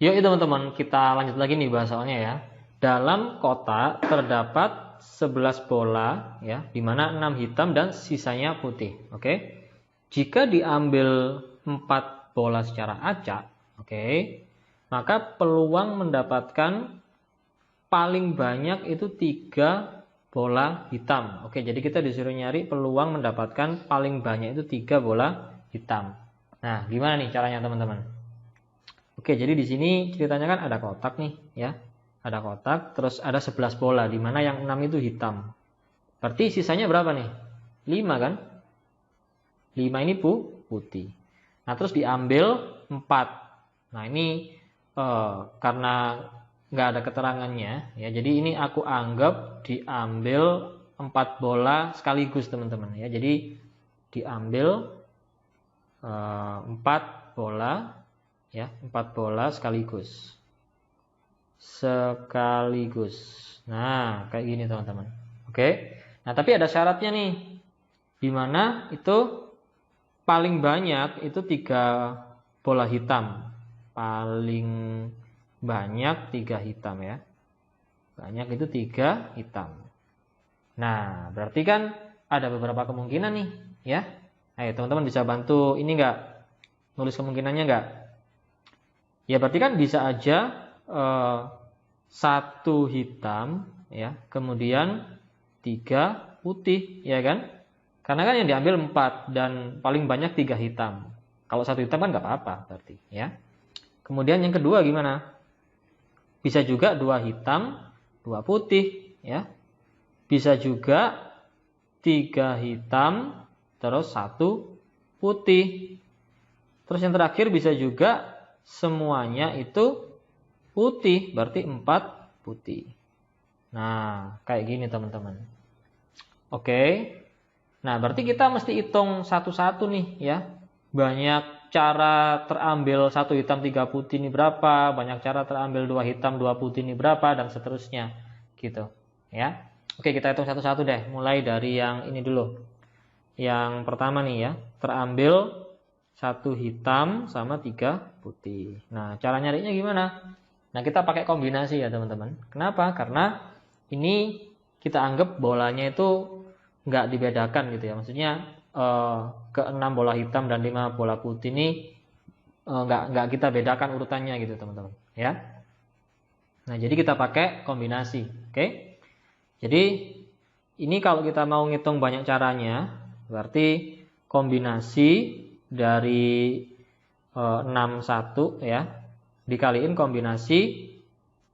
Yuk teman-teman, kita lanjut lagi nih bahasannya ya. Dalam kotak terdapat 11 bola ya, di mana 6 hitam dan sisanya putih. Oke. Jika diambil 4 bola secara acak, oke, maka peluang mendapatkan paling banyak itu 3 bola hitam. Oke, jadi kita disuruh nyari peluang mendapatkan paling banyak itu 3 bola hitam. Nah, gimana nih caranya teman-teman? Oke, jadi di sini ceritanya kan ada kotak nih ya. Ada kotak, terus ada 11 bola, di mana yang 6 itu hitam. Berarti sisanya berapa nih? 5 kan? 5 ini putih. Nah, terus diambil 4. Nah, ini karena nggak ada keterangannya ya. Jadi ini aku anggap diambil 4 bola sekaligus teman-teman ya. Jadi diambil 4 bola ya, 4 bola sekaligus. Nah, kayak gini teman-teman. Oke. Nah, tapi ada syaratnya nih. Dimana itu paling banyak itu 3 bola hitam. Paling banyak 3 hitam ya. Banyak itu 3 hitam. Nah, berarti kan ada beberapa kemungkinan nih ya. Ayo teman-teman bisa bantu ini enggak? Nulis kemungkinannya enggak? Ya berarti kan bisa aja 1 hitam ya, kemudian 3 putih ya kan? Karena kan yang diambil 4 dan paling banyak 3 hitam. Kalau 1 hitam kan nggak apa-apa berarti ya. Kemudian yang kedua gimana? Bisa juga 2 hitam, 2 putih ya. Bisa juga 3 hitam terus 1 putih. Terus yang terakhir bisa juga semuanya itu putih, berarti 4 putih. Nah, kayak gini teman-teman. Oke. Nah, berarti kita mesti hitung satu-satu nih ya. Banyak cara terambil 1 hitam 3 putih ini berapa, banyak cara terambil 2 hitam 2 putih ini berapa, dan seterusnya gitu ya. Oke, kita hitung satu-satu deh. Mulai dari yang ini dulu. Yang pertama nih ya, terambil 1 hitam sama 3 putih. Nah, cara nyarinya gimana? Nah, kita pakai kombinasi ya teman-teman. Kenapa? Karena ini kita anggap bolanya itu nggak dibedakan gitu ya. Maksudnya ke 6 bola hitam dan 5 bola putih ini nggak kita bedakan urutannya gitu teman-teman. Ya. Nah, jadi kita pakai kombinasi. Oke? Jadi ini kalau kita mau ngitung banyak caranya, berarti kombinasi dari 61 ya dikaliin kombinasi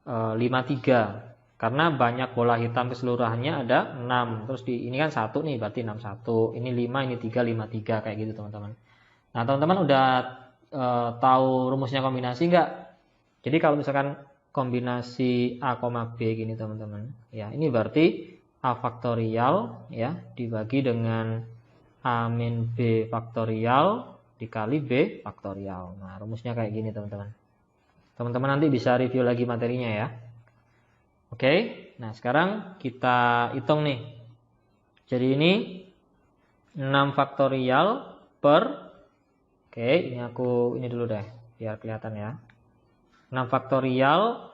53 karena banyak bola hitam keseluruhannya ada 6. Terus ini kan 1 nih berarti 61, ini 5, ini 3, 53 kayak gitu teman-teman. Nah, teman-teman udah tahu rumusnya kombinasi enggak? Jadi kalau misalkan kombinasi A, B gini teman-teman ya, ini berarti A faktorial ya dibagi dengan A min B faktorial dikali B faktorial. Nah, rumusnya kayak gini teman-teman. Teman-teman nanti bisa review lagi materinya ya. Oke, nah sekarang kita hitung nih. Jadi ini 6 faktorial per, oke ini aku ini dulu deh biar kelihatan ya. 6 faktorial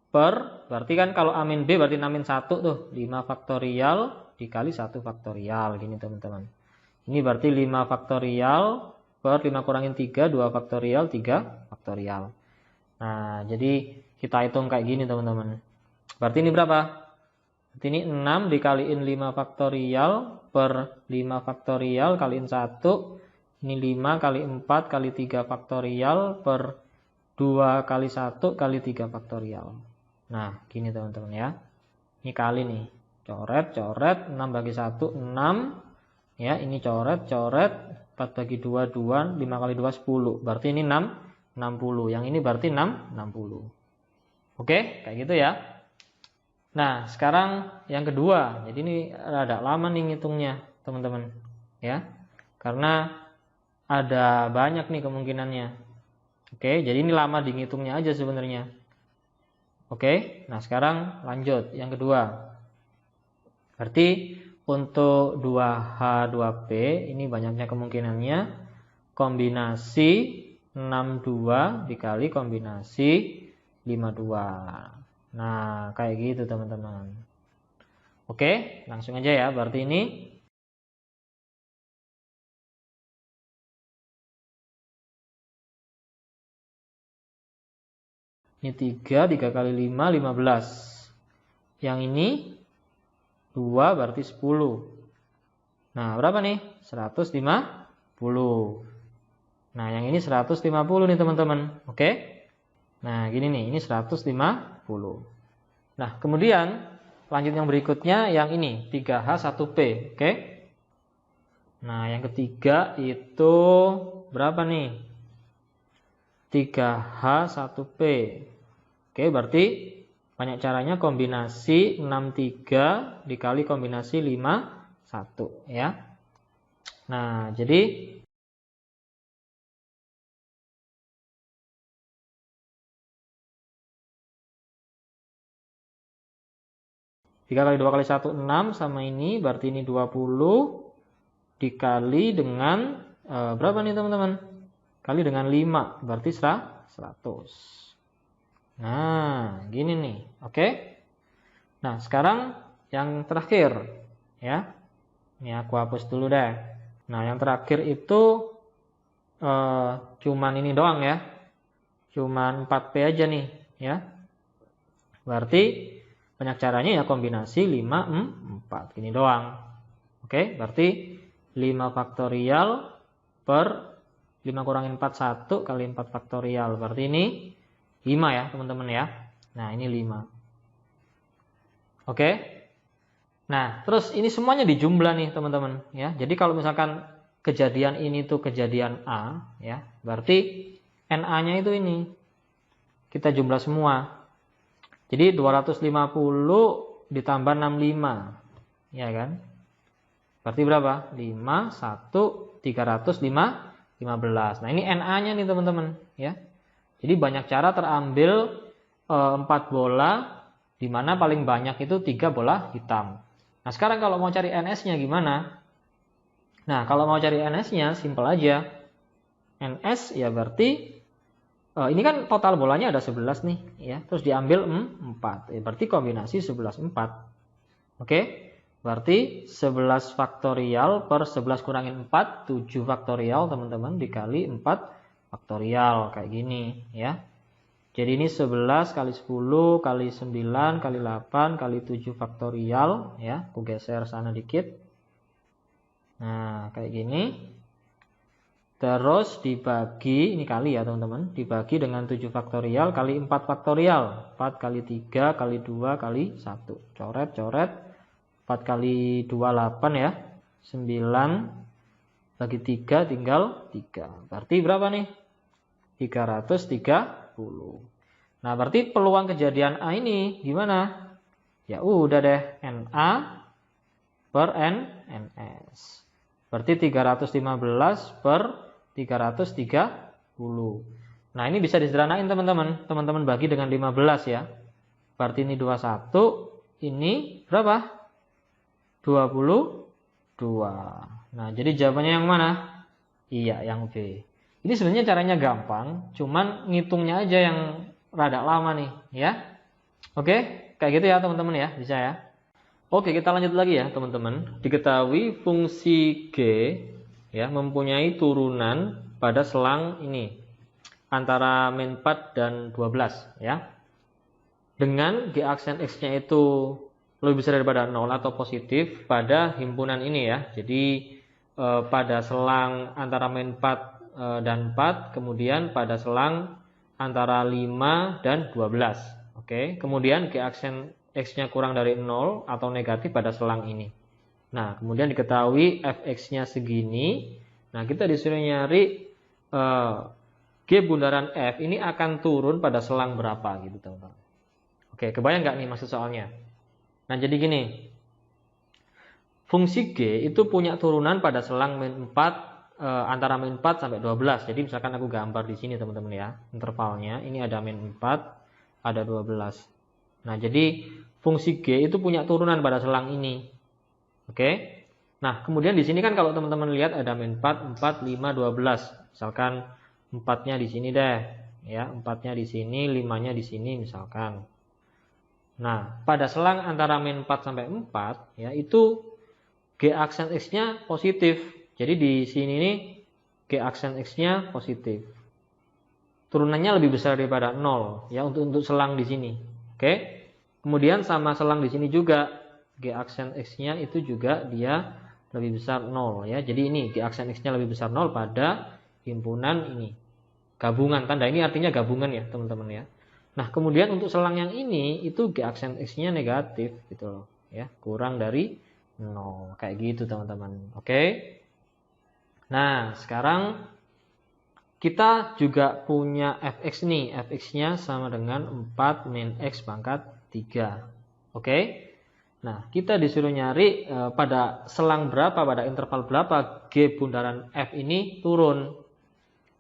per, berarti kan kalau A min B berarti 6 min 1 tuh, 5 faktorial dikali 1 faktorial gini teman-teman. Ini berarti 5 faktorial per 5 kurangin 3, 2 faktorial, 3 faktorial. Nah, jadi kita hitung kayak gini teman-teman. Berarti ini berapa? Berarti ini 6 dikaliin 5 faktorial per 5 faktorial kaliin 1. Ini 5 kali 4 kali 3 faktorial per 2 kali 1 kali 3 faktorial. Nah, gini teman-teman ya. Ini kali nih. Coret, 6 bagi 1, 6. Ya, ini coret, 4 bagi 2, 2, 5 kali 2, 10. Berarti ini 60. Yang ini berarti 60. Oke, kayak gitu ya. Nah, sekarang yang kedua. Jadi ini rada lama nih ngitungnya, teman-teman. Ya, karena ada banyak nih kemungkinannya. Oke, jadi ini lama dihitungnya aja sebenarnya. Oke, nah sekarang lanjut. Yang kedua. Berarti untuk 2H, 2P ini banyaknya kemungkinannya kombinasi 62 dikali kombinasi 52. Nah, kayak gitu teman-teman. Oke, langsung aja ya. Berarti ini ini 3 kali 5, 15. Yang ini 2 berarti 10. Nah, berapa nih? 150. Nah, yang ini 150 nih teman-teman. Oke? Nah, gini nih, ini 150. Nah, kemudian lanjut yang berikutnya yang ini 3H1P. Oke? Nah, yang ketiga itu berapa nih? 3H1P. Oke, berarti banyak caranya kombinasi 63 dikali kombinasi 51 ya. Nah, jadi 3 kali 2 kali 1, 6 sama ini, berarti ini 20 dikali dengan berapa nih teman-teman? Kali dengan 5, berarti 100. Nah, gini nih, oke? Nah, sekarang yang terakhir, ya. Ini aku hapus dulu deh. Nah, yang terakhir itu cuman ini doang ya. Cuman 4P aja nih, ya. Berarti banyak caranya ya kombinasi 5, 4. Gini doang. Oke, berarti 5 faktorial per 5 kurangin 4, 1 kali 4 faktorial. Berarti ini 5 ya teman-teman ya. Nah, ini 5. Oke. Nah, terus ini semuanya dijumlah nih teman-teman ya. Jadi kalau misalkan kejadian ini tuh kejadian A ya, berarti NA-nya itu ini. Kita jumlah semua. Jadi 250 ditambah 65. Ya kan? Berarti berapa? 5, 1, 305, 15. Nah, ini NA-nya nih teman-teman ya. Jadi banyak cara terambil 4 bola, di mana paling banyak itu 3 bola hitam. Nah, sekarang kalau mau cari NS-nya gimana? Nah, kalau mau cari NS-nya simpel aja. NS ya berarti ini kan total bolanya ada 11 nih ya. Terus diambil 4. Ya, berarti kombinasi 11 4. Oke? Berarti 11 faktorial per 11 kurangin 4, 7 faktorial teman-teman dikali 4 faktorial kayak gini ya. Jadi ini 11 kali 10 kali 9 kali 8 kali 7 faktorial ya. Aku geser sana dikit. Nah, kayak gini. Terus dibagi, ini kali ya teman-teman. Dibagi dengan 7 faktorial kali 4 faktorial. 4 kali 3 kali 2 kali 1. Coret-coret. 4 kali 2 8 ya. 9 bagi 3 tinggal 3. Berarti berapa nih? 330. Nah, berarti peluang kejadian A ini gimana? Ya udah deh, NA per NS. Berarti 315 per 330. Nah, ini bisa disederhanain teman-teman. Teman-teman bagi dengan 15 ya. Berarti ini 21, ini berapa? 22. Nah, jadi jawabannya yang mana? Iya, yang B. Ini sebenarnya caranya gampang, cuman ngitungnya aja yang rada lama nih, ya. Oke, kayak gitu ya teman-teman ya, bisa ya. Oke, kita lanjut lagi ya teman-teman. Diketahui fungsi G ya mempunyai turunan pada selang ini antara min 4 dan 12 ya. Dengan G aksen X-nya itu lebih besar daripada 0 atau positif pada himpunan ini ya. Jadi pada selang antara min 4 dan 4, kemudian pada selang antara 5 dan 12. Oke, kemudian G aksen X-nya kurang dari 0 atau negatif pada selang ini. Nah, kemudian diketahui Fx-nya segini. Nah, kita disuruh nyari G bundaran F ini akan turun pada selang berapa gitu teman-teman. Oke, kebayang nggak nih maksud soalnya? Nah, jadi gini. Fungsi G itu punya turunan pada selang min 4 antara min 4 sampai 12. Jadi misalkan aku gambar di sini teman-teman ya, intervalnya ini ada min 4, ada 12. Nah, jadi fungsi G itu punya turunan pada selang ini. Oke. Nah, kemudian di sini kan kalau teman-teman lihat ada min 4, 4, 5, 12. Misalkan 4-nya di sini deh. ya, 4-nya di sini, 5-nya di sini misalkan. Nah, pada selang antara min 4 sampai 4 ya, itu G aksen X-nya positif. Jadi di sini nih G aksen X-nya positif. Turunannya lebih besar daripada 0 ya, untuk selang di sini. Oke. Kemudian sama selang di sini juga G aksen X-nya itu juga dia lebih besar 0 ya. Jadi ini G aksen X-nya lebih besar 0 pada himpunan ini. Gabungan, tanda ini artinya gabungan ya teman-teman ya. Nah kemudian untuk selang yang ini itu G aksen X-nya negatif gitu loh ya, kurang dari 0 kayak gitu teman-teman. Oke. Nah sekarang kita juga punya fx nih, fx-nya sama dengan 4 min x pangkat 3. Oke. Nah, kita disuruh nyari pada selang berapa, pada interval berapa G bundaran F ini turun.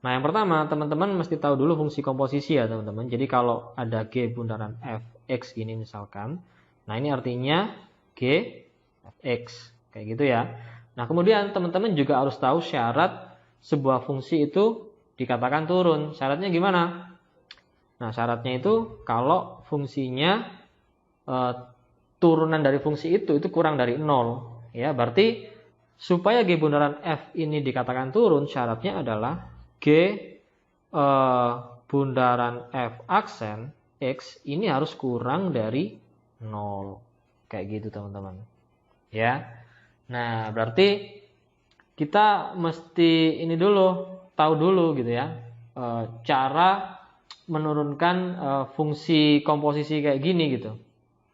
Nah, yang pertama, teman-teman mesti tahu dulu fungsi komposisi ya, teman-teman. Jadi, kalau ada G bundaran Fx gini misalkan, nah ini artinya G Fx, kayak gitu ya. Nah, kemudian teman-teman juga harus tahu syarat sebuah fungsi itu dikatakan turun. Syaratnya gimana? Nah, syaratnya itu kalau fungsinya turunan dari fungsi itu kurang dari 0 ya, berarti supaya G bundaran F ini dikatakan turun, syaratnya adalah G bundaran F aksen X ini harus kurang dari 0 kayak gitu teman-teman ya. Nah berarti kita mesti ini dulu, tahu dulu gitu ya, cara menurunkan fungsi komposisi kayak gini gitu.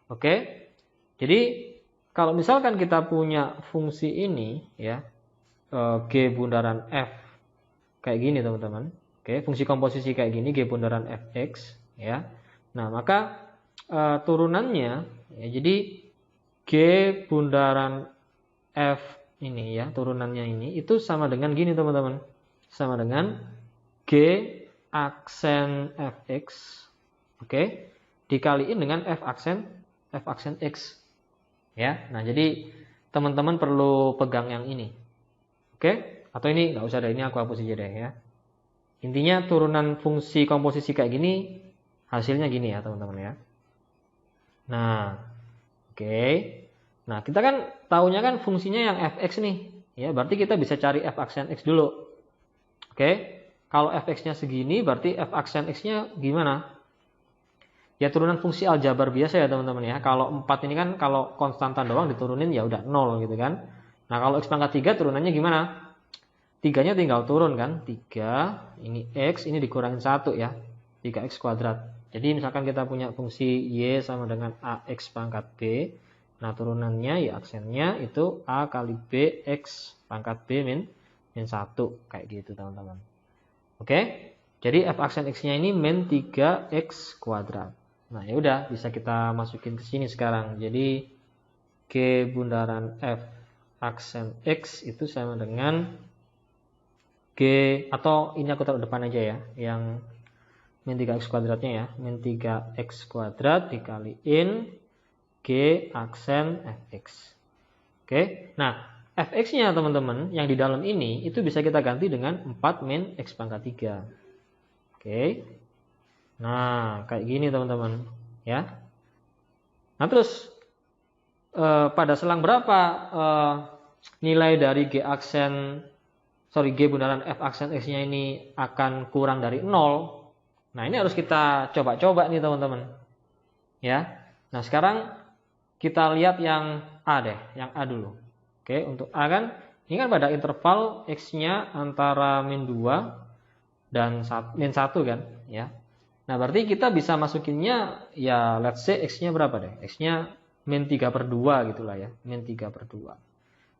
Oke. Jadi kalau misalkan kita punya fungsi ini ya, G bundaran F kayak gini teman-teman. Oke, fungsi komposisi kayak gini G bundaran Fx ya. Nah, maka turunannya ya, jadi G bundaran F ini ya, turunannya ini itu sama dengan gini teman-teman. Sama dengan G aksen Fx, oke, dikaliin dengan F aksen X. Ya, nah jadi teman-teman perlu pegang yang ini, oke? Atau ini nggak usah deh, ini aku hapus aja deh ya. Intinya turunan fungsi komposisi kayak gini, hasilnya gini ya teman-teman ya. Nah, oke. Nah kita kan tahunya kan fungsinya yang fx nih, ya berarti kita bisa cari f aksen x dulu, oke? Kalau fx-nya segini, berarti f aksen x-nya gimana? Ya turunan fungsi aljabar biasa ya teman-teman ya. Kalau 4 ini kan kalau konstantan doang diturunin ya udah 0 gitu kan. Nah kalau x pangkat 3 turunannya gimana? 3-nya tinggal turun kan. 3, ini x, ini dikurangin 1 ya. 3x kuadrat. Jadi misalkan kita punya fungsi y sama dengan ax pangkat b. Nah turunannya ya aksennya itu a kali b x pangkat b min 1. Kayak gitu teman-teman. Oke. Jadi f aksen x-nya ini min 3x kuadrat. Nah, ya udah bisa kita masukin ke sini sekarang. Jadi G bundaran F aksen X itu sama dengan G, atau ini aku taruh depan aja ya, yang min 3x kuadratnya ya, min 3x kuadrat dikaliin G aksen Fx. Oke. Nah, Fx-nya teman-teman yang di dalam ini itu bisa kita ganti dengan 4 min x pangkat 3. Oke. Nah, kayak gini teman-teman, ya. Nah, terus pada selang berapa nilai dari G bundaran F aksen X-nya ini akan kurang dari 0? Nah, ini harus kita coba-coba nih teman-teman. Ya. Nah, sekarang kita lihat yang A deh, yang A dulu. Oke, untuk A kan ini kan pada interval X-nya antara min 2 dan min 1 kan, ya. Nah, berarti kita bisa masukinnya ya let's say X-nya berapa deh? X-nya min 3/2 gitulah ya, min 3/2.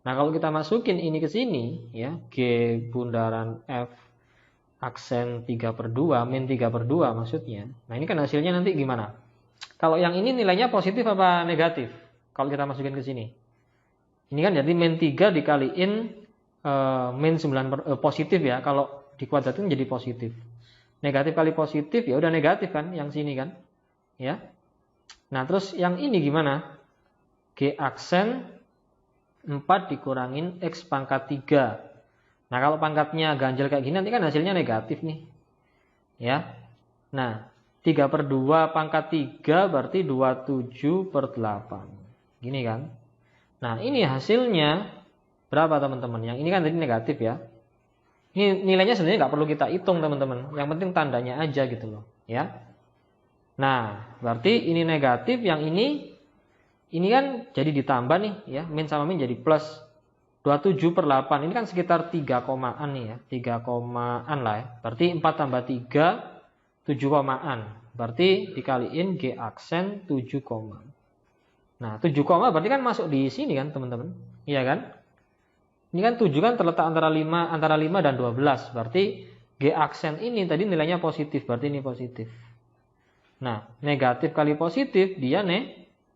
Nah, kalau kita masukin ini ke sini ya, G bundaran F aksen 3/2, min 3/2 maksudnya. Nah, ini kan hasilnya nanti gimana? Kalau yang ini nilainya positif apa negatif? Kalau kita masukin ke sini. Ini kan jadi min 3 dikaliin min 9 positif ya, kalau dikuadratin jadi positif. Negatif kali positif ya udah negatif kan yang sini kan, ya. Nah terus yang ini gimana? G aksen 4 dikurangin x pangkat 3. Nah kalau pangkatnya ganjil kayak gini nanti kan hasilnya negatif nih, ya. Nah, 3/2 pangkat 3 berarti 27/8. Gini kan. Nah, ini hasilnya berapa teman-teman? Yang ini kan tadi negatif ya. Ini nilainya sebenarnya nggak perlu kita hitung teman-teman. Yang penting tandanya aja gitu loh. Ya. Nah, berarti ini negatif, yang ini kan jadi ditambah nih ya. Min sama min jadi plus. 27/8 ini kan sekitar 3 komaan nih ya. 3 komaan lah ya. Berarti 4 tambah 3 7 komaan. Berarti dikaliin G aksen 7 koma. Nah, 7 koma berarti kan masuk di sini kan, teman-teman? Iya kan? Ini kan 7 kan terletak antara 5 dan 12. Berarti G aksen ini tadi nilainya positif, berarti ini positif. Nah, negatif kali positif dia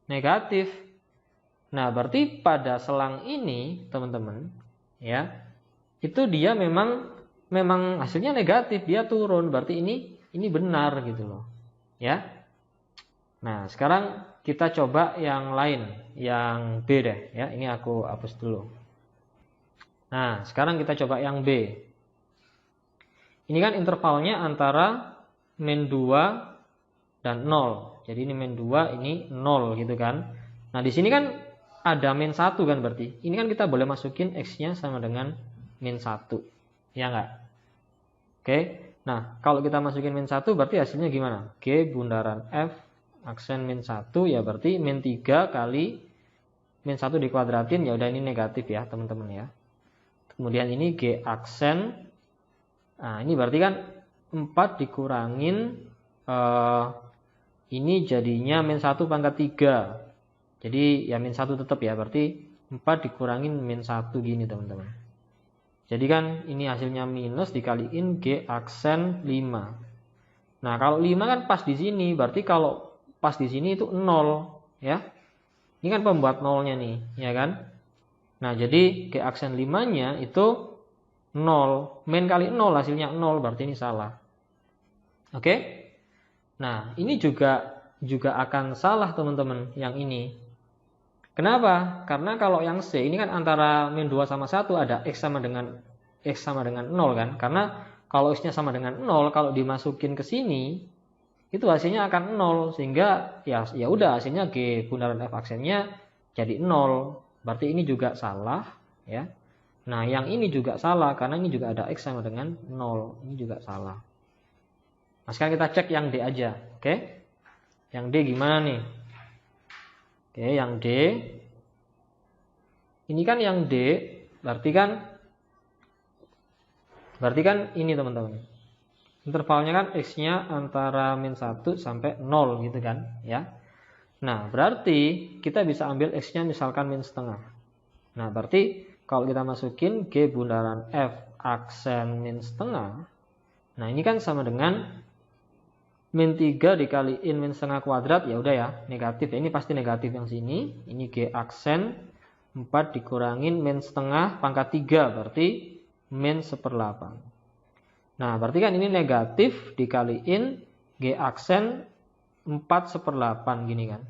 negatif. Nah, berarti pada selang ini, teman-teman, ya. Itu dia memang hasilnya negatif, dia turun. Berarti ini benar gitu loh. Ya. Nah, sekarang kita coba yang lain, yang B deh ya. Ini aku hapus dulu. Nah, sekarang kita coba yang B. Ini kan intervalnya antara min 2 dan 0. Jadi ini min 2, ini 0 gitu kan. Nah, di sini kan ada min 1 kan berarti. Ini kan kita boleh masukin X-nya sama dengan min 1. Ya enggak? Oke. Nah, kalau kita masukin min 1 berarti hasilnya gimana? G bundaran F aksen min 1 ya berarti min 3 kali min 1 dikuadratin, ya udah ini negatif ya teman-teman ya. Kemudian ini G aksen, nah ini berarti kan 4 dikurangin ini jadinya min 1 pangkat 3. Jadi ya min 1 tetap ya, berarti 4 dikurangin min 1 gini teman-teman. Jadi kan ini hasilnya minus dikaliin G aksen 5. Nah, kalau 5 kan pas di sini, berarti kalau pas di sini itu 0 ya. Ini kan pembuat nolnya nih, ya kan? Nah, jadi G aksen 5-nya itu 0. Min kali 0 hasilnya 0, berarti ini salah. Oke? Nah, ini juga akan salah teman-teman yang ini. Kenapa? Karena kalau yang C ini kan antara min 2 sama 1 ada X sama dengan 0 kan? Karena kalau X-nya sama dengan 0, kalau dimasukin ke sini itu hasilnya akan 0, sehingga ya udah hasilnya G bundaran F aksennya jadi 0. Berarti ini juga salah ya. Nah, yang ini juga salah karena ini juga ada X sama dengan 0. Ini juga salah. Nah, sekarang kita cek yang D aja. Oke? Yang D gimana nih? Oke, yang D. Ini kan yang D berarti kan ini teman-teman. Intervalnya kan X-nya antara min 1 sampai 0 gitu kan ya. Nah, berarti kita bisa ambil X-nya misalkan min setengah. Nah, berarti kalau kita masukin G bundaran F aksen min setengah. Nah, ini kan sama dengan min 3 dikaliin min setengah kuadrat, ya udah ya, negatif. Ini pasti negatif yang sini. Ini G aksen 4 dikurangin min setengah pangkat 3, berarti min 1/8. Nah, berarti kan ini negatif dikaliin G aksen 4/8 gini kan.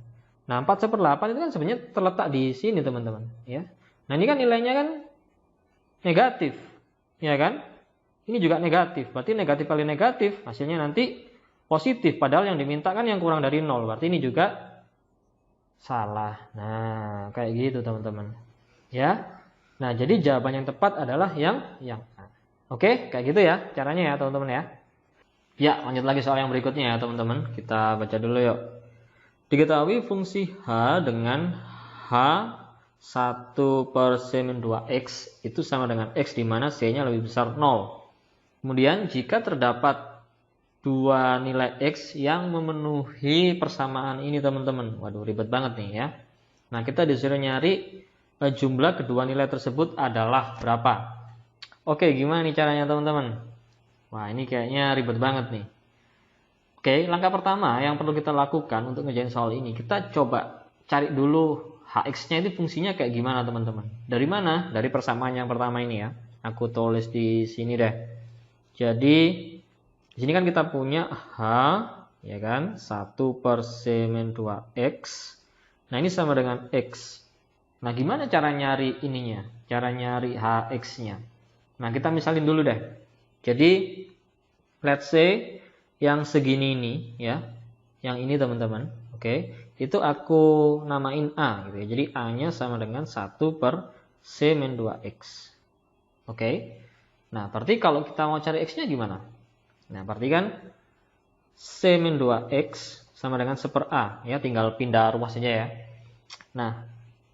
Nah, 4/8 itu kan sebenarnya terletak di sini teman-teman ya. Nah, ini kan nilainya kan negatif, ya kan? Ini juga negatif, berarti negatif kali negatif hasilnya nanti positif, padahal yang diminta kan yang kurang dari 0, berarti ini juga salah. Nah, kayak gitu teman-teman ya. Nah, jadi jawaban yang tepat adalah yang A. Oke, kayak gitu ya caranya ya teman-teman ya. Ya, lanjut lagi soal yang berikutnya ya teman-teman. Kita baca dulu yuk. Diketahui fungsi H dengan H 1/C-2X itu sama dengan X di mana C-nya lebih besar 0. Kemudian jika terdapat dua nilai X yang memenuhi persamaan ini teman-teman. Waduh, ribet banget nih ya. Nah, kita disuruh nyari jumlah kedua nilai tersebut adalah berapa. Oke, gimana nih caranya teman-teman? Wah, ini kayaknya ribet banget nih. Oke, langkah pertama yang perlu kita lakukan untuk ngerjain soal ini, kita coba cari dulu Hx-nya itu fungsinya kayak gimana teman-teman. Dari mana? Dari persamaan yang pertama ini ya. Aku tulis di sini deh. Jadi, di sini kan kita punya H, ya kan? 1/C-2X. Nah, ini sama dengan X. Nah, gimana cara nyari ininya? Cara nyari Hx-nya. Nah, kita misalin dulu deh. Jadi, let's say yang segini ini ya, yang ini teman-teman, oke, itu aku namain A gitu ya. Jadi A-nya sama dengan 1 per C-2X. Oke. Nah, berarti kalau kita mau cari X-nya gimana? Nah, berarti kan C-2X sama dengan 1 per A ya, tinggal pindah rumah saja ya. Nah,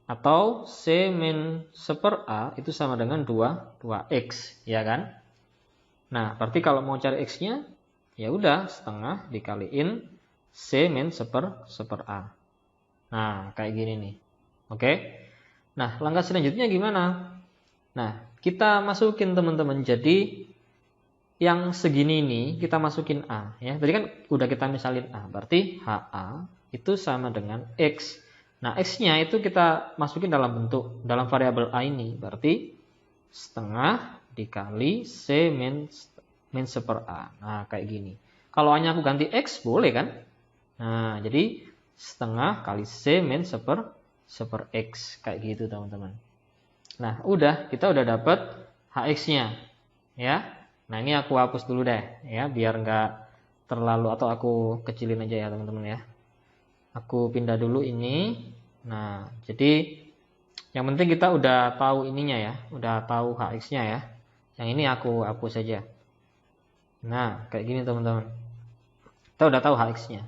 atau C-1 per A itu sama dengan 2X ya kan? Nah, berarti kalau mau cari X-nya ya udah setengah dikaliin C-1 per A. Nah, kayak gini nih. Oke. Nah, langkah selanjutnya gimana? Nah, kita masukin teman-teman. Jadi yang segini ini kita masukin A ya. Tadi kan udah kita misalin A. Berarti HA itu sama dengan X. Nah, X-nya itu kita masukin dalam variabel A ini. Berarti setengah dikali C-1 per A. Nah, kayak gini. Kalau hanya aku ganti X, boleh kan? Nah, jadi setengah kali C-1 per X. Kayak gitu, teman-teman. Nah, kita udah dapat HX-nya. Ya. Nah, ini aku hapus dulu deh. Ya, biar nggak terlalu, atau aku kecilin aja ya, teman-teman ya. Aku pindah dulu ini. Nah, jadi yang penting kita udah tahu ininya ya. Udah tahu HX-nya ya. Yang ini aku hapus saja. Nah, kayak gini teman-teman. Kita udah tahu HX-nya.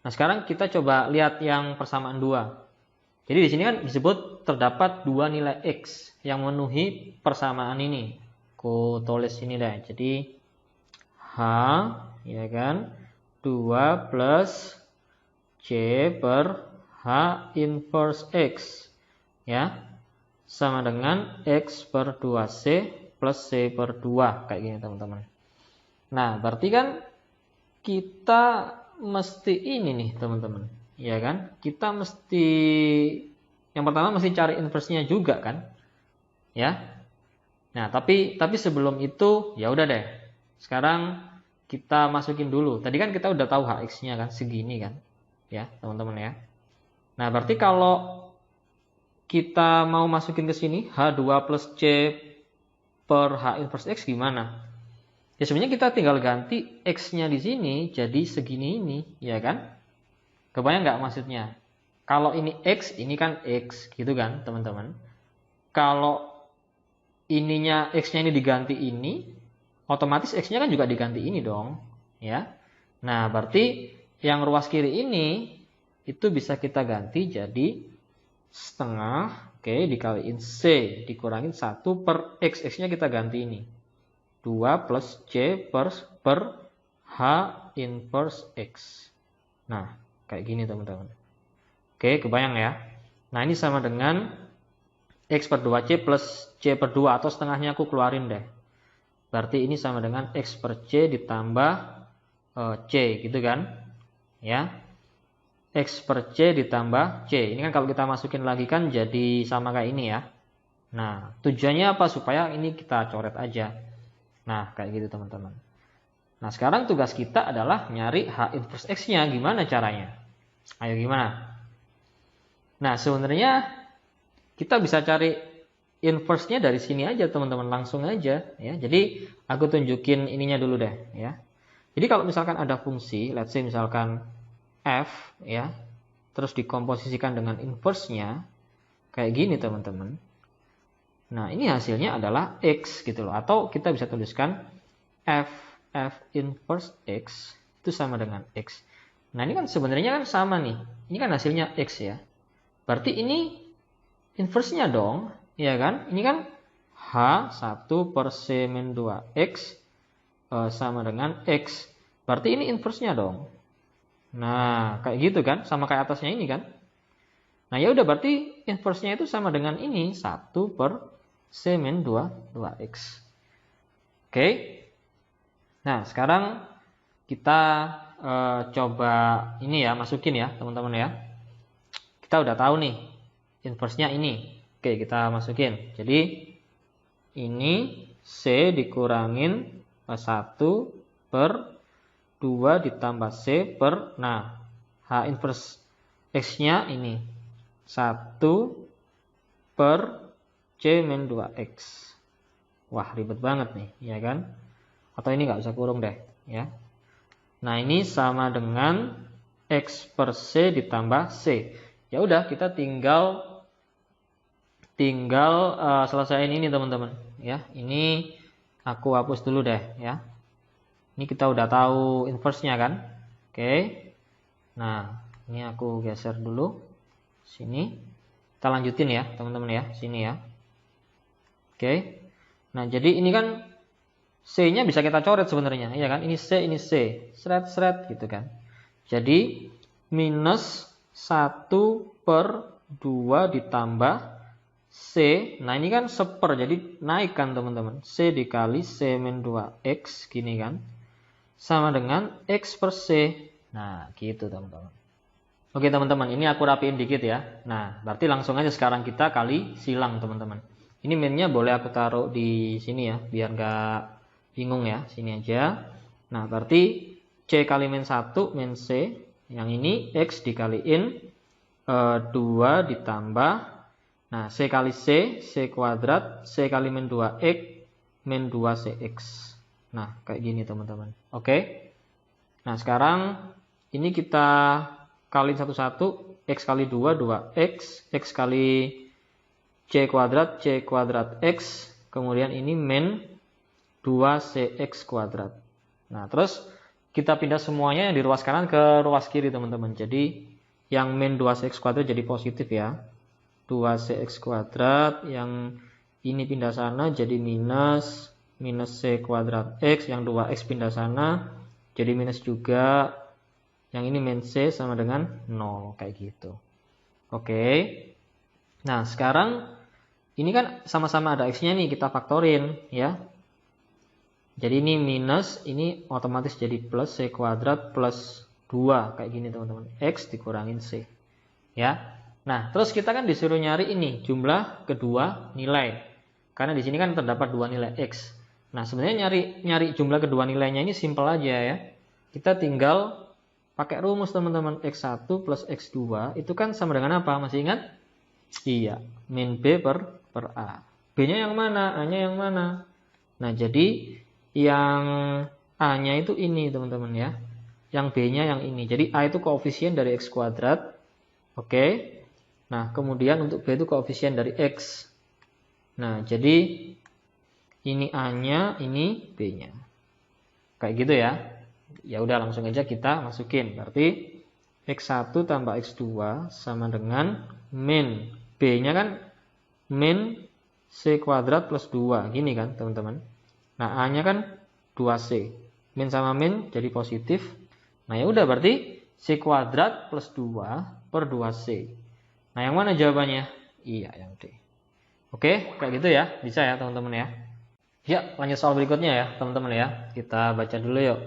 Nah, sekarang kita coba lihat yang persamaan 2. Jadi di sini kan disebut terdapat 2 nilai X yang memenuhi persamaan ini. Aku tulis ini deh. Jadi H ya kan 2 plus C per H inverse X ya sama dengan X per 2C plus C per 2 kayak gini teman-teman. Nah, berarti kan kita mesti ini nih teman-teman, ya kan? Kita mesti yang pertama mesti cari inverse-nya juga kan, ya. Nah, tapi sebelum itu ya udah deh. Sekarang kita masukin dulu. Tadi kan kita udah tahu HX-nya kan segini kan, ya teman-teman ya. Nah, berarti kalau kita mau masukin ke sini H2 plus C per H inverse X gimana? Ya sebenarnya kita tinggal ganti X-nya di sini jadi segini ini, ya kan? Kebayang nggak maksudnya? Kalau ini X, ini kan X, gitu kan teman-teman? Kalau ininya X-nya ini diganti ini, otomatis X-nya kan juga diganti ini dong, ya. Nah, berarti yang ruas kiri ini itu bisa kita ganti jadi setengah, oke, dikaliin C, dikurangin 1 per X. X-nya kita ganti ini. 2 plus C per H inverse X. Nah, kayak gini teman-teman. Oke, kebayang ya. Nah, ini sama dengan X per 2C plus C per 2. Atau setengahnya aku keluarin deh. Berarti ini sama dengan X per C ditambah C, gitu kan. Ya. X per C ditambah C. Ini kan kalau kita masukin lagi kan jadi sama kayak ini ya. Nah, tujuannya apa? Supaya ini kita coret aja. Nah, kayak gitu teman-teman. Nah, sekarang tugas kita adalah nyari H inverse X-nya. Gimana caranya? Ayo gimana? Nah, sebenarnya kita bisa cari inverse-nya dari sini aja teman-teman. Langsung aja. Ya. Jadi, aku tunjukin ininya dulu deh. Ya. Jadi, kalau misalkan ada fungsi, let's say misalkan F, ya, terus dikomposisikan dengan inverse-nya, kayak gini teman-teman. Nah, ini hasilnya adalah X gitu loh. Atau kita bisa tuliskan F inverse X itu sama dengan X. Nah, ini kan sebenarnya kan sama nih. Ini kan hasilnya X ya. Berarti ini inverse-nya dong. Ya kan? Ini kan H1 per C-2X sama dengan X. Berarti ini inverse-nya dong. Nah, kayak gitu kan. Sama kayak atasnya ini kan. Nah, ya udah berarti inverse-nya itu sama dengan ini. 1 per C-2X. Oke. Nah, sekarang kita coba ini ya, masukin ya, teman-teman ya. Kita udah tahu nih, inverse-nya ini. Oke, kita masukin. Jadi, ini C dikurangin 1 per 2 ditambah C per, nah, H inverse X-nya ini. 1 per C-2X. Wah, ribet banget nih, ya kan? Atau ini nggak usah kurung deh, ya. Nah, ini sama dengan X per C ditambah C. Ya udah, kita tinggal selesaiin ini teman-teman. Ya, ini aku hapus dulu deh ya. Ini kita udah tahu inverse-nya kan. Oke. Nah, ini aku geser dulu. Sini. Kita lanjutin ya teman-teman ya. Sini ya. Oke. Nah, jadi ini kan C-nya bisa kita coret sebenarnya, ya kan? Ini C, seret-seret gitu kan. Jadi minus 1/2 ditambah C. Nah, ini kan seper, jadi naik kan teman-teman. C dikali C min 2X, gini kan. Sama dengan X per C. Nah, gitu teman-teman. Oke teman-teman, ini aku rapiin dikit ya. Nah, berarti langsung aja sekarang kita kali silang teman-teman. Ini minnya boleh aku taruh di sini ya, biar nggak bingung ya, sini aja. Nah, berarti C kali min 1 min C, yang ini X dikaliin 2 ditambah, nah C kali C, C kuadrat, C kali min 2X, min 2CX. Nah, kayak gini teman-teman. Oke. Nah, sekarang ini kita kali satu-satu, X kali 2, 2X, X kali C kuadrat X, kemudian ini min 2CX kuadrat. Nah, terus kita pindah semuanya yang di ruas kanan ke ruas kiri teman-teman. Jadi yang min 2CX kuadrat jadi positif ya. 2CX kuadrat, yang ini pindah sana jadi minus C kuadrat X, yang 2X pindah sana jadi minus juga. Yang ini min C sama dengan 0, kayak gitu. Oke. Nah, sekarang ini kan sama-sama ada X-nya nih, kita faktorin ya. Jadi ini minus, ini otomatis jadi plus C kuadrat plus 2. Kayak gini teman-teman. X dikurangin C. Ya. Nah, terus kita kan disuruh nyari ini, jumlah kedua nilai. Karena di sini kan terdapat dua nilai X. Nah, sebenarnya nyari jumlah kedua nilainya ini simpel aja ya. Kita tinggal pakai rumus teman-teman. X1 plus X2 itu kan sama dengan apa? Masih ingat? Iya, min B per A. B-nya yang mana? A-nya yang mana? Nah, jadi yang A-nya itu ini teman-teman ya. Yang B-nya yang ini. Jadi A itu koefisien dari X kuadrat. Oke. Nah, kemudian untuk B itu koefisien dari X. Nah, jadi ini A-nya, ini B-nya. Kayak gitu ya. Ya udah, langsung aja kita masukin. Berarti X1 tambah X2 sama dengan min B-nya kan min C kuadrat plus 2. Gini kan teman-teman. Nah, A-nya kan 2C. Min sama min jadi positif. Nah, ya udah berarti C kuadrat plus 2 per 2C. Nah, yang mana jawabannya? Iya, yang D. Oke, kayak gitu ya. Bisa ya teman-teman ya. Ya, lanjut soal berikutnya ya teman-teman ya. Kita baca dulu yuk.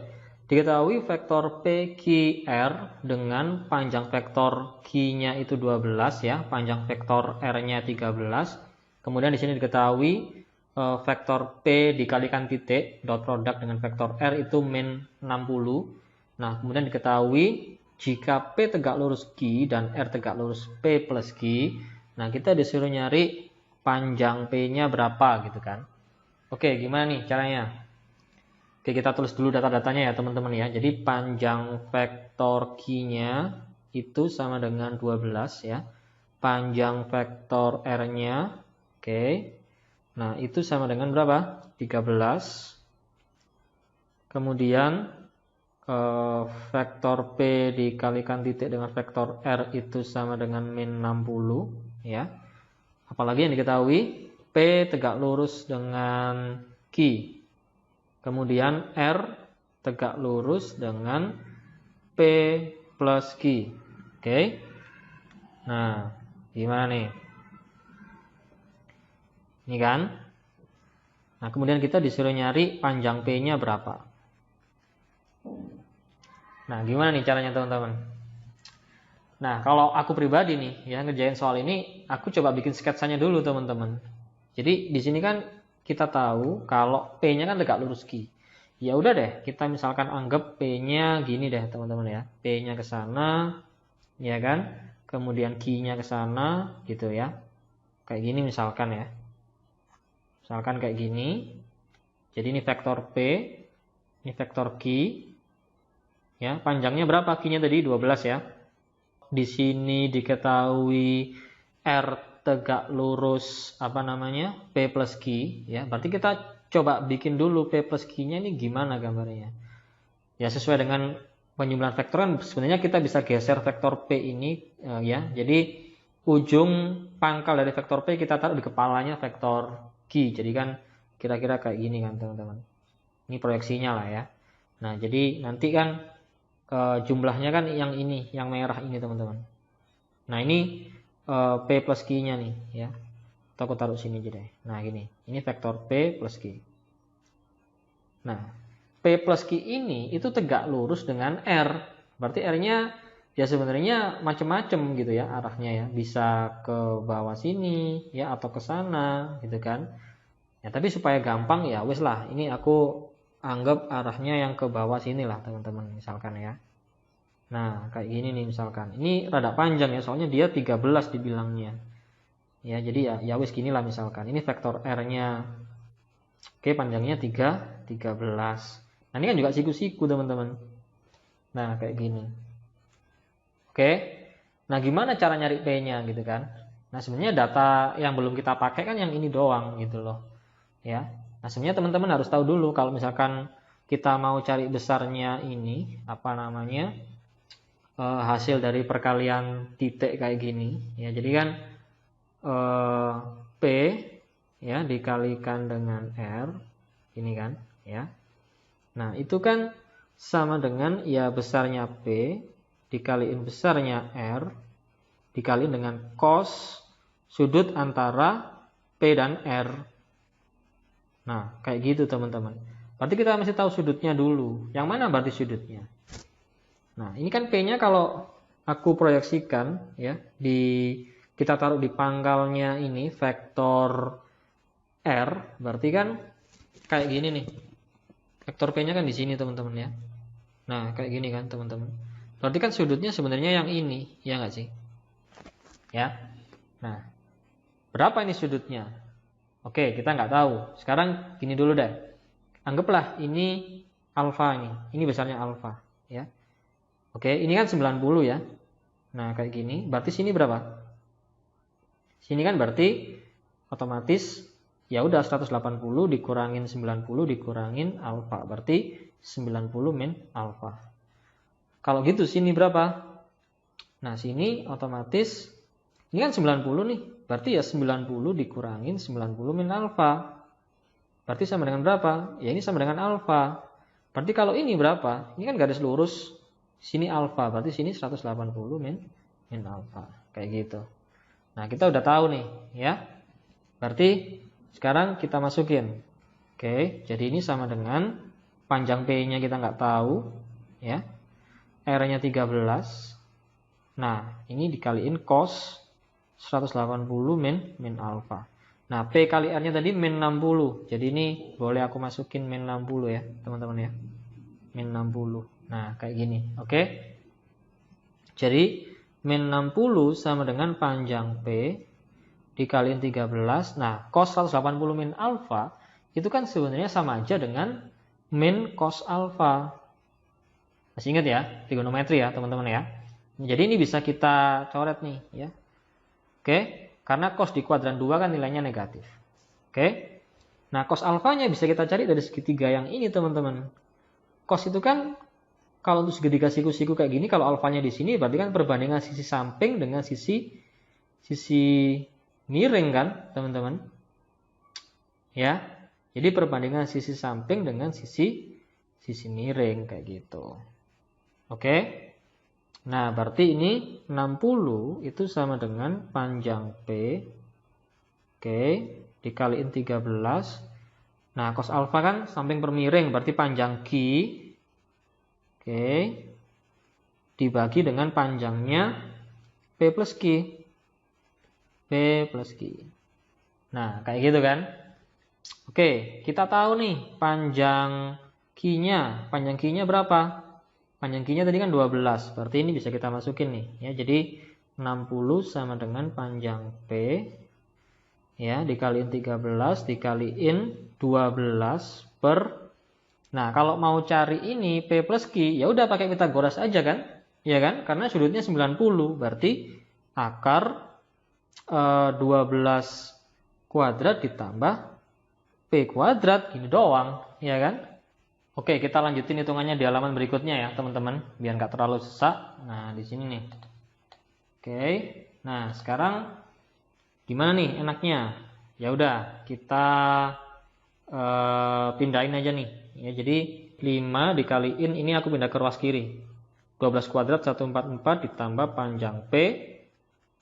Diketahui vektor PQR dengan panjang vektor Q-nya itu 12 ya, panjang vektor R-nya 13. Kemudian di sini diketahui vektor P dikalikan titik dot produk dengan vektor R itu min 60. Nah, kemudian diketahui jika P tegak lurus Q dan R tegak lurus P plus Q, nah kita disuruh nyari panjang P-nya berapa gitu kan. Oke, gimana nih caranya? Oke, kita tulis dulu data-datanya ya teman-teman ya. Jadi panjang vektor Q-nya itu sama dengan 12 ya. Panjang vektor R-nya, oke. Nah, itu sama dengan berapa? 13. Kemudian vektor P dikalikan titik dengan vektor R itu sama dengan min 60 ya. Apalagi yang diketahui P tegak lurus dengan Q. Kemudian R tegak lurus dengan P plus Q. Oke. Nah, gimana nih? Ini kan. Nah, kemudian kita disuruh nyari panjang P-nya berapa. Nah, gimana nih caranya teman-teman? Nah, kalau aku pribadi nih, ya ngerjain soal ini, aku coba bikin sketsanya dulu teman-teman. Jadi di sini kan kita tahu kalau P-nya kan tegak lurus Q. Ya udah deh, kita misalkan anggap P-nya gini deh teman-teman ya. P-nya ke sana, ya kan? Kemudian Q-nya ke sana, gitu ya. Kayak gini misalkan ya. Misalkan kayak gini. Jadi ini vektor P, ini vektor Q. Ya, panjangnya berapa? Q-nya tadi 12 ya. Di sini diketahui R tegak lurus P plus Q ya. Berarti kita coba bikin dulu P plus Q-nya ini gimana gambarnya. Ya, sesuai dengan penjumlahan vektor kan sebenarnya kita bisa geser vektor P ini ya. Jadi ujung pangkal dari vektor P kita taruh di kepalanya vektor Q. Jadi kan kira-kira kayak gini kan teman-teman. Ini proyeksinya lah ya. Nah, jadi nanti kan jumlahnya kan yang ini, yang merah ini teman-teman. Nah, ini P plus Q-nya nih ya. Atau aku taruh sini aja deh. Nah, gini. Ini vektor P plus Q. Nah, P plus Q ini itu tegak lurus dengan R. Berarti R-nya ya sebenarnya macam-macam gitu ya arahnya ya. Bisa ke bawah sini ya atau ke sana gitu kan. Ya, tapi supaya gampang ya wes lah. Ini aku anggap arahnya yang ke bawah sini lah teman-teman misalkan ya. Nah, kayak gini nih misalkan. Ini rada panjang ya, soalnya dia 13 dibilangnya. Ya, jadi ya wis gini lah misalkan. Ini vektor R-nya. Oke, panjangnya 13. Nah, ini kan juga siku-siku teman-teman. Nah, kayak gini. Oke. Nah, gimana cara nyari P-nya gitu kan? Nah, sebenarnya data yang belum kita pakai kan yang ini doang gitu loh. Ya. Nah, sebenarnya teman-teman harus tahu dulu kalau misalkan kita mau cari besarnya ini, hasil dari perkalian titik kayak gini ya. Jadi kan P ya dikalikan dengan R ini kan ya. Nah, itu kan sama dengan ya besarnya P dikaliin besarnya R dikaliin dengan cos sudut antara P dan R. Nah, kayak gitu teman-teman. Berarti kita mesti tahu sudutnya dulu. Yang mana berarti sudutnya? Nah, ini kan P-nya kalau aku proyeksikan ya, kita taruh di pangkalnya ini vektor R, berarti kan kayak gini nih. Vektor P-nya kan di sini, teman-teman ya. Nah, kayak gini kan, teman-teman. Berarti kan sudutnya sebenarnya yang ini, ya nggak sih? Ya. Nah, berapa ini sudutnya? Oke, kita nggak tahu. Sekarang gini dulu deh. Anggaplah ini alfa ini. Ini besarnya alfa, ya. Oke, ini kan 90 ya. Nah, kayak gini. Berarti sini berapa? Sini kan berarti otomatis ya udah 180 dikurangin 90 dikurangin alfa. Berarti 90 min alfa. Kalau gitu sini berapa? Nah, sini otomatis ini kan 90 nih. Berarti ya 90 dikurangin 90 min alfa. Berarti sama dengan berapa? Ya ini sama dengan alfa. Berarti kalau ini berapa? Ini kan garis lurus. Sini alfa, berarti sini 180 min alfa. Kayak gitu. Nah, kita udah tahu nih, ya. Berarti sekarang kita masukin. Oke, jadi ini sama dengan panjang P-nya kita nggak tahu, ya. R-nya 13. Nah, ini dikaliin cos 180 min alfa. Nah, P kali R-nya tadi min 60. Jadi ini boleh aku masukin min 60 ya, teman-teman ya. Min 60. Nah, kayak gini. Oke. Jadi min 60 sama dengan panjang P dikaliin 13. Nah, cos 180 min alfa itu kan sebenarnya sama aja dengan min cos alfa. Masih ingat ya, trigonometri ya, teman-teman ya. Jadi ini bisa kita coret nih ya. Oke, karena cos di kuadran 2 kan nilainya negatif. Oke. Nah, cos alfanya bisa kita cari dari segitiga yang ini, teman-teman. Cos itu kan kalau untuk segitiga siku-siku kayak gini, kalau alfanya di sini berarti kan perbandingan sisi samping dengan sisi miring kan, teman-teman? Ya. Jadi perbandingan sisi samping dengan sisi miring kayak gitu. Oke. Nah, berarti ini 60 itu sama dengan panjang P. Oke, dikaliin 13. Nah, cos alfa kan samping per miring, berarti panjang Q. Oke, dibagi dengan panjangnya P plus Q. P plus Q. Nah, kayak gitu kan. Oke, kita tahu nih panjang Q-nya. Panjang Q-nya berapa? Panjang Q-nya tadi kan 12. Berarti ini bisa kita masukin nih. Ya, jadi 60 sama dengan panjang P. Ya, dikaliin 13, dikaliin 12 per Nah, kalau mau cari ini P plus Q, ya udah pakai Pitagoras aja kan? Ya kan? Karena sudutnya 90, berarti akar 12 kuadrat ditambah P kuadrat, gini doang, ya kan? Oke, kita lanjutin hitungannya di halaman berikutnya ya, teman-teman, biar nggak terlalu sesak. Nah, di sini nih. Oke, nah sekarang gimana nih enaknya? Ya udah, kita pindahin aja nih. Ya, jadi 5 dikaliin, ini aku pindah ke ruas kiri. 12 kuadrat 144 ditambah panjang P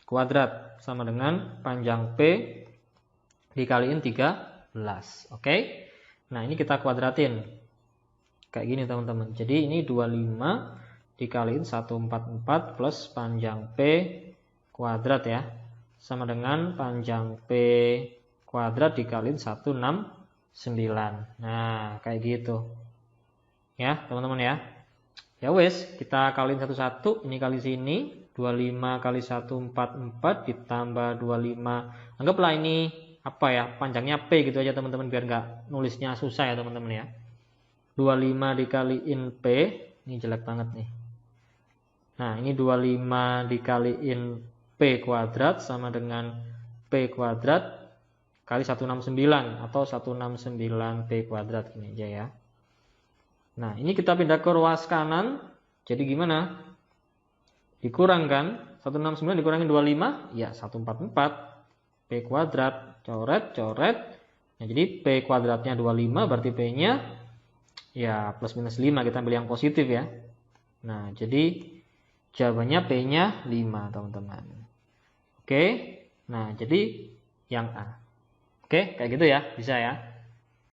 kuadrat sama dengan panjang P dikaliin 13. Oke. Nah, ini kita kuadratin. Kayak gini, teman-teman. Jadi ini 25 dikaliin 144 plus panjang P kuadrat ya. Sama dengan panjang P kuadrat dikaliin 169. Nah, kayak gitu. Ya, teman-teman ya. Ya wes, kita kaliin satu-satu. Ini kali sini. 25 kali 144 ditambah 25. Anggaplah ini apa ya, panjangnya P gitu aja teman-teman, biar nggak nulisnya susah ya teman-teman ya. 25 dikaliin P, ini jelek banget nih. Nah, ini 25 dikaliin P kuadrat sama dengan P kuadrat kali 169 atau 169 P kuadrat, gini aja ya. Nah, ini kita pindah ke ruas kanan, jadi gimana? Dikurangkan, 169 dikurangin 25, ya 144 P kuadrat, coret. Nah, jadi P kuadratnya 25, berarti P-nya ya plus minus 5, kita ambil yang positif ya. Nah, jadi jawabannya P-nya 5, teman-teman. Oke, nah jadi yang A. Oke, kayak gitu ya, bisa ya.